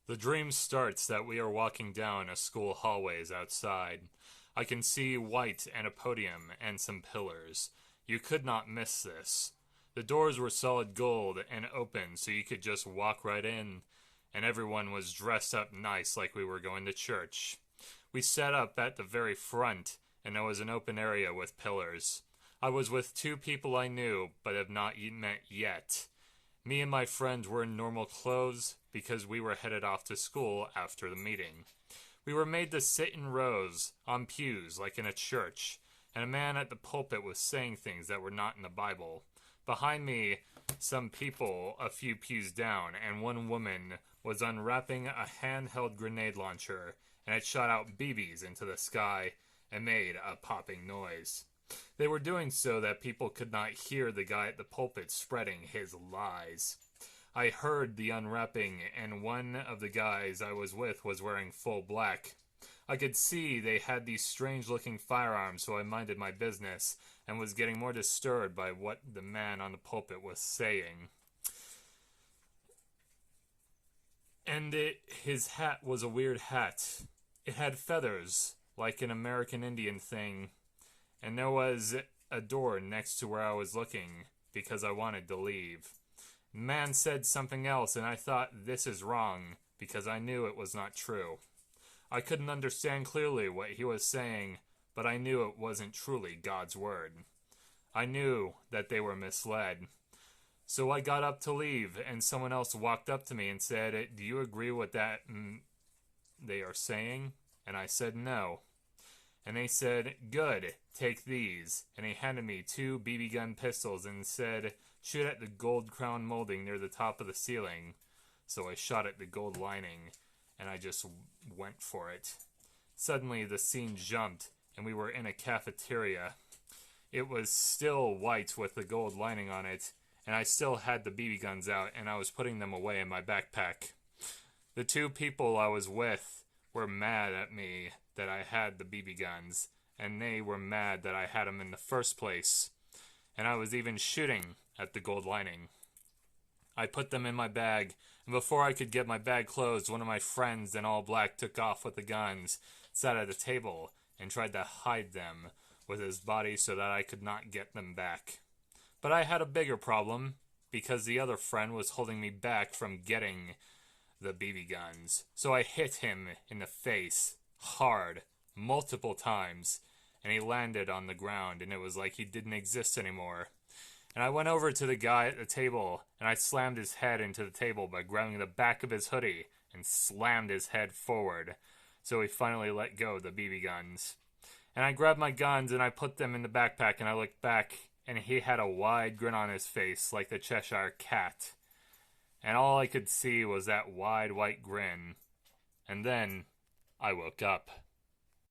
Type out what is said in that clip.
The dream starts that we are walking down a school hallways outside. I can see white and a podium and some pillars. You could not miss this. The doors were solid gold and open so you could just walk right in, and everyone was dressed up nice like we were going to church. We sat up at the very front, and there was an open area with pillars. I was with two people I knew but have not met yet. Me and my friend were in normal clothes because we were headed off to school after the meeting. We were made to sit in rows, on pews, like in a church, and a man at the pulpit was saying things that were not in the Bible. Behind me, some people a few pews down, and one woman was unwrapping a handheld grenade launcher, and it shot out BBs into the sky and made a popping noise. They were doing so that people could not hear the guy at the pulpit spreading his lies. I heard the unwrapping, and one of the guys I was with was wearing full black. I could see they had these strange-looking firearms, so I minded my business and was getting more disturbed by what the man on the pulpit was saying. And his hat was a weird hat. It had feathers, like an American Indian thing, and there was a door next to where I was looking, because I wanted to leave. The man said something else, and I thought, this is wrong, because I knew it was not true. I couldn't understand clearly what he was saying, but I knew it wasn't truly God's word. I knew that they were misled. So I got up to leave, and someone else walked up to me and said, do you agree with that they are saying? And I said no. And they said, good, take these. And he handed me 2 BB gun pistols and said, shoot at the gold crown molding near the top of the ceiling. So I shot at the gold lining, and I just went for it. Suddenly the scene jumped, and we were in a cafeteria. It was still white with the gold lining on it, and I still had the BB guns out, and I was putting them away in my backpack. The 2 people I was with were mad at me that I had the BB guns, and they were mad that I had them in the first place, and I was even shooting at the gold lining. I put them in my bag, and before I could get my bag closed, one of my friends in all black took off with the guns, sat at a table, and tried to hide them with his body so that I could not get them back. But I had a bigger problem, because the other friend was holding me back from getting the BB guns. So I hit him in the face, hard, multiple times, and he landed on the ground, and it was like he didn't exist anymore. And I went over to the guy at the table, and I slammed his head into the table by grabbing the back of his hoodie and slammed his head forward, so he finally let go of the BB guns. And I grabbed my guns and I put them in the backpack, and I looked back, and he had a wide grin on his face like the Cheshire Cat. And all I could see was that wide white grin. And then I woke up.